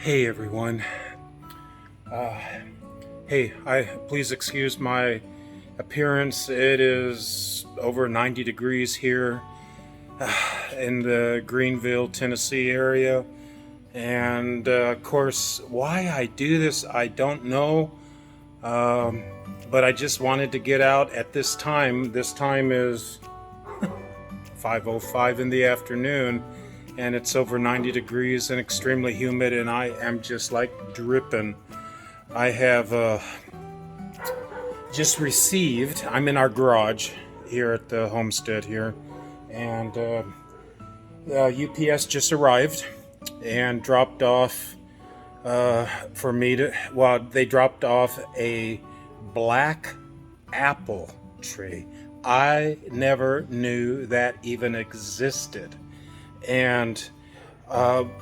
Hey everyone. Uh, hey, please excuse my appearance. It is over 90 degrees here in the Greenville, Tennessee area. And of course, why I do this, I don't know. Um, but I just wanted to get out at this time. This time is 5:05 in the afternoon, and it's over 90 degrees and extremely humid, and I am just like dripping. I have just received, I'm in our garage here at the homestead here, and UPS just arrived and dropped off for me to, well, they dropped off a black apple tree. I never knew that even existed. And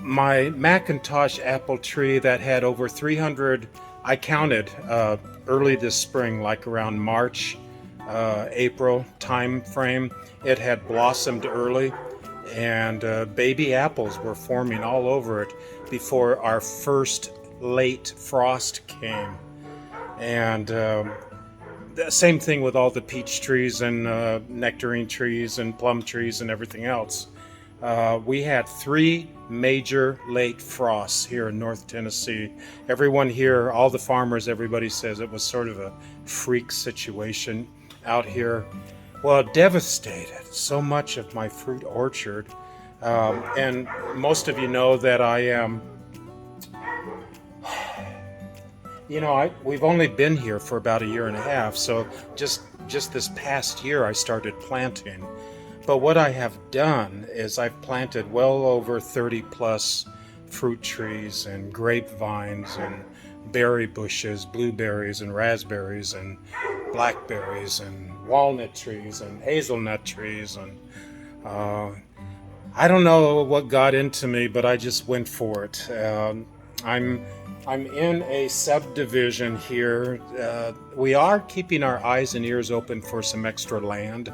my Macintosh apple tree that had over 300, I counted early this spring, like around March, April time frame, it had blossomed early, and baby apples were forming all over it before our first late frost came. And the same thing with all the peach trees and nectarine trees and plum trees and everything else. We had 3 major late frosts here in North Tennessee. Everyone here, all the farmers, everybody says it was sort of a freak situation out here. Well, it devastated so much of my fruit orchard. And most of you know that I am, we've only been here for about a year and a half, so just this past year I started planting. But what I have done is I've planted well over 30 plus fruit trees and grapevines and berry bushes, blueberries and raspberries and blackberries and walnut trees and hazelnut trees. And I don't know what got into me, but I just went for it. I'm in a subdivision here. We are keeping our eyes and ears open for some extra land.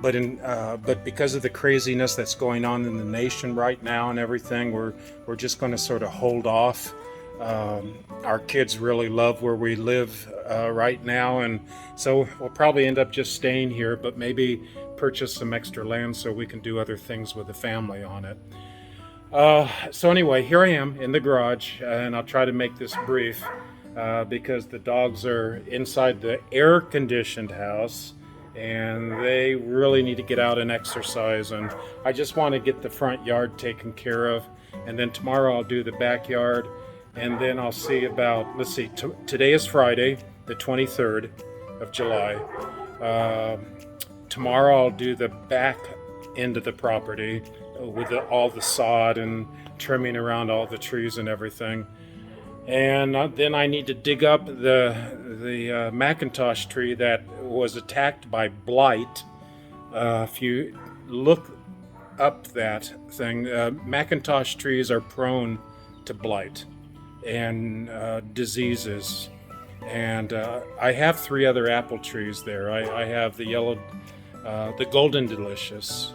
But because of the craziness that's going on in the nation right now and everything, we're just going to sort of hold off. Our kids really love where we live right now, and so we'll probably end up just staying here, but maybe purchase some extra land so we can do other things with the family on it. So anyway, here I am in the garage, and I'll try to make this brief because the dogs are inside the air-conditioned house, and they really need to get out and exercise, and I just want to get the front yard taken care of, and then tomorrow I'll do the backyard, and then I'll see about, today is Friday, the 23rd of July. Tomorrow I'll do the back end of the property with all the sod and trimming around all the trees and everything. And then I need to dig up the Macintosh tree that was attacked by blight. If you look up that thing, Macintosh trees are prone to blight and diseases. And I have 3 other apple trees there. I have the Golden Delicious.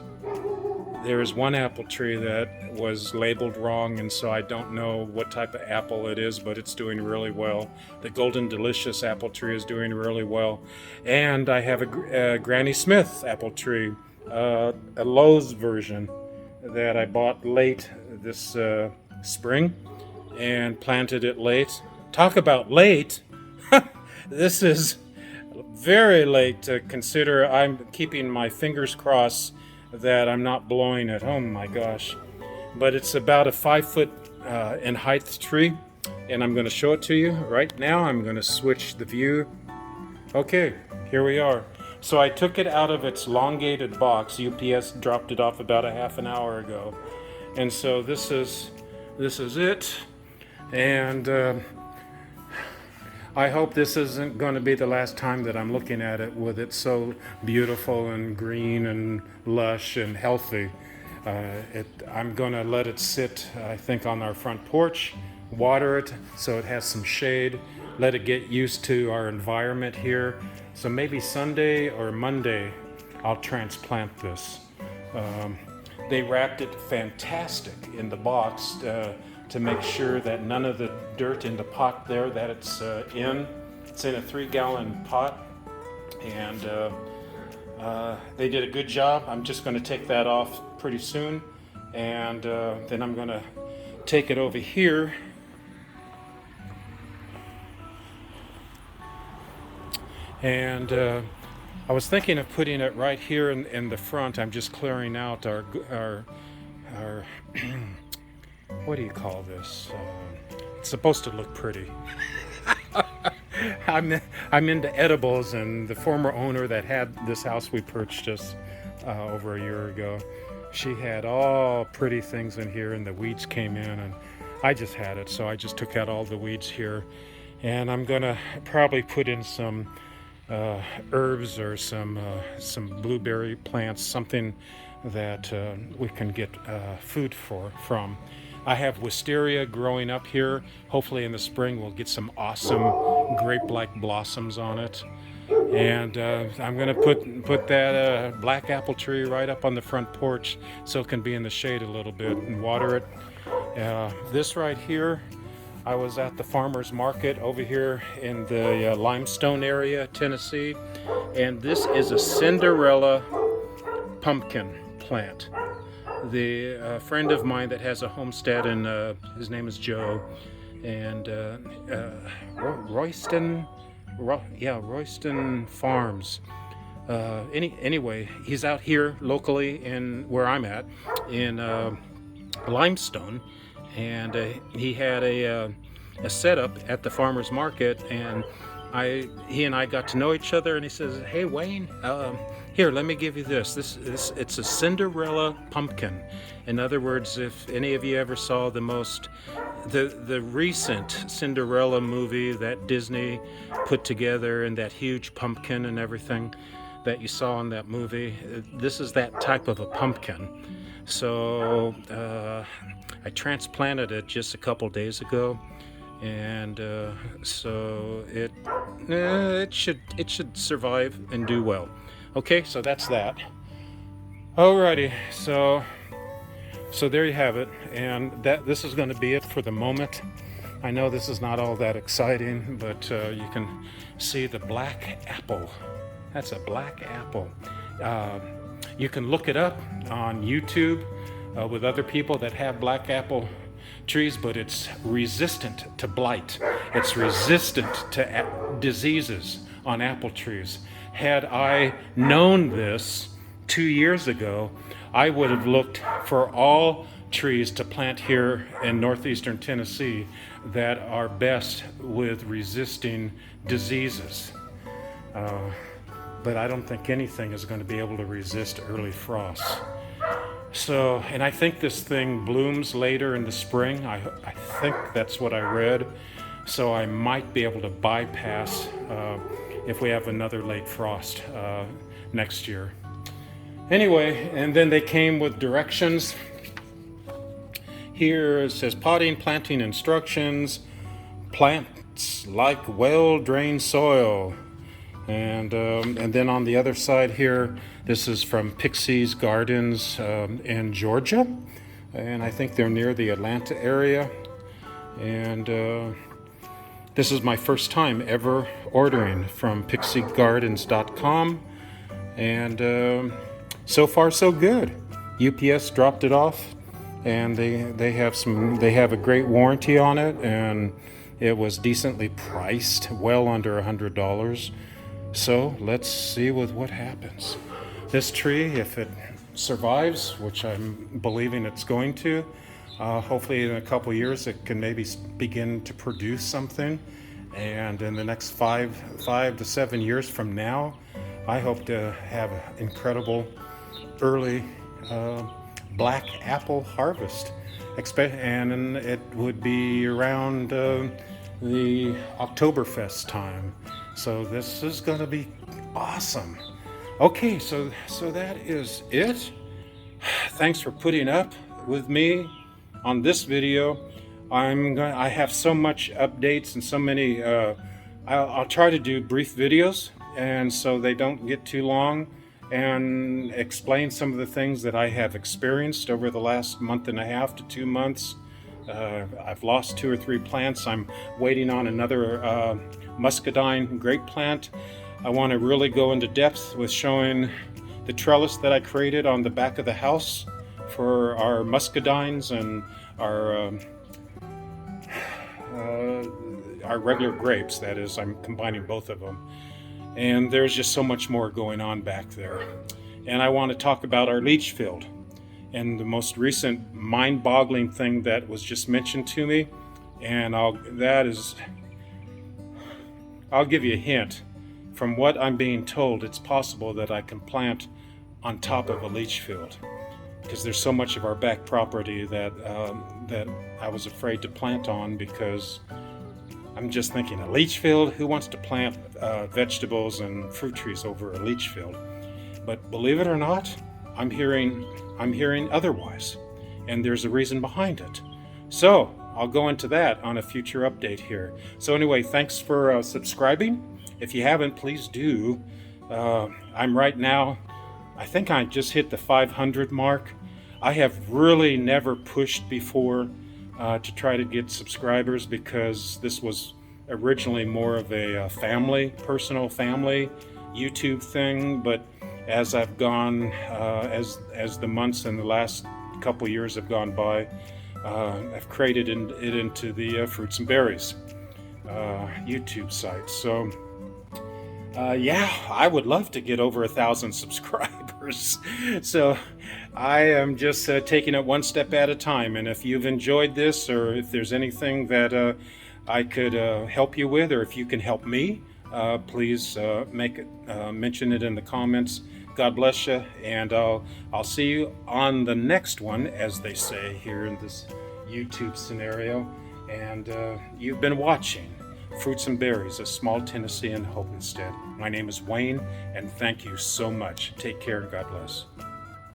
There is one apple tree that was labeled wrong, and so I don't know what type of apple it is, but it's doing really well. The Golden Delicious apple tree is doing really well. And I have a Granny Smith apple tree, a Lowe's version that I bought late this spring and planted it late. Talk about late! This is very late to consider. I'm keeping my fingers crossed that I'm not blowing it. Oh my gosh. But it's about a 5 foot in height tree, and I'm going to show it to you right now. I'm going to switch the view. Okay, here we are. So I took it out of its elongated box. UPS dropped it off about a half an hour ago. And so this is it. And I hope this isn't going to be the last time that I'm looking at it with it so beautiful and green and lush and healthy. I'm going to let it sit, I think, on our front porch, water it so it has some shade, let it get used to our environment here. So maybe Sunday or Monday I'll transplant this. They wrapped it fantastic in the box. to make sure that none of the dirt in the pot there that it's in. It's in a 3-gallon pot, and they did a good job. I'm just going to take that off pretty soon, and then I'm going to take it over here. And I was thinking of putting it right here in the front. I'm just clearing out our what do you call this? It's supposed to look pretty. I'm into edibles, and the former owner that had this house we purchased over a year ago, she had all pretty things in here, and the weeds came in, and I just had it, so I just took out all the weeds here, and I'm gonna probably put in some herbs or some blueberry plants, something that we can get food from. I have wisteria growing up here. Hopefully in the spring we'll get some awesome grape-like blossoms on it. And I'm gonna put that black apple tree right up on the front porch so it can be in the shade a little bit and water it. This right here, I was at the farmer's market over here in the Limestone area, Tennessee, and this is a Cinderella pumpkin plant. The friend of mine that has a homestead, and his name is Joe, and Royston Farms. Anyway, he's out here locally in where I'm at in Limestone, and he had a setup at the farmer's market, and he and I got to know each other, and he says, "Hey Wayne, here, let me give you this. It's a Cinderella pumpkin." In other words, if any of you ever saw the recent Cinderella movie that Disney put together, and that huge pumpkin and everything that you saw in that movie, this is that type of a pumpkin. So I transplanted it just a couple days ago, and so it should survive and do well. Okay, so that's that. Alrighty, so there you have it, and this is going to be it for the moment. I know this is not all that exciting, but you can see the black apple. That's a black apple. You can look it up on YouTube with other people that have black apple trees, but it's resistant to blight. It's resistant to diseases on apple trees. Had I known this 2 years ago, I would have looked for all trees to plant here in northeastern Tennessee that are best with resisting diseases. But I don't think anything is going to be able to resist early frosts. So, and I think this thing blooms later in the spring. I think that's what I read. So I might be able to bypass if we have another late frost next year. Anyway, and then they came with directions. Here it says potting, planting instructions. Plants like well-drained soil. And then on the other side here, this is from Pixie's Gardens in Georgia. And I think they're near the Atlanta area. And this is my first time ever ordering from pixiegardens.com. And so far so good. UPS dropped it off, and they have a great warranty on it, and it was decently priced, well under $100. So let's see what happens. This tree, if it survives, which I'm believing it's going to, hopefully in a couple years it can maybe begin to produce something, and in the next 5 to 7 years from now, I hope to have an incredible early black apple harvest, and it would be around the Oktoberfest time. So this is going to be awesome. Okay, so that is it. Thanks for putting up with me on this video. I have so much updates and so many. I'll try to do brief videos, and so they don't get too long, and explain some of the things that I have experienced over the last month and a half to 2 months I've lost 2 or 3 plants. I'm waiting on another muscadine grape plant. I want to really go into depth with showing the trellis that I created on the back of the house for our muscadines and our regular grapes. That is, I'm combining both of them. And there's just so much more going on back there. And I want to talk about our leach field. And the most recent mind-boggling thing that was just mentioned to me, and I'll give you a hint. From what I'm being told, it's possible that I can plant on top of a leach field, because there's so much of our back property that I was afraid to plant on, because I'm just thinking, a leach field? Who wants to plant vegetables and fruit trees over a leach field? But believe it or not, I'm hearing otherwise, and there's a reason behind it. So I'll go into that on a future update here. So anyway, thanks for subscribing. If you haven't, please do. I'm right now, I think I just hit the 500 mark. I have really never pushed before to try to get subscribers, because this was originally more of a personal family YouTube thing. But as I've gone, as the months and the last couple years have gone by, I've created it into the Fruits and Berries YouTube site. So yeah, I would love to get over 1,000 subscribers. So I am just taking it one step at a time. And if you've enjoyed this, or if there's anything that I could help you with, or if you can help me, please mention it in the comments. God bless you, and I'll see you on the next one, as they say here in this YouTube scenario. And you've been watching Fruits and Berries, a small Tennessean Hope Instead. My name is Wayne, and thank you so much. Take care, and God bless.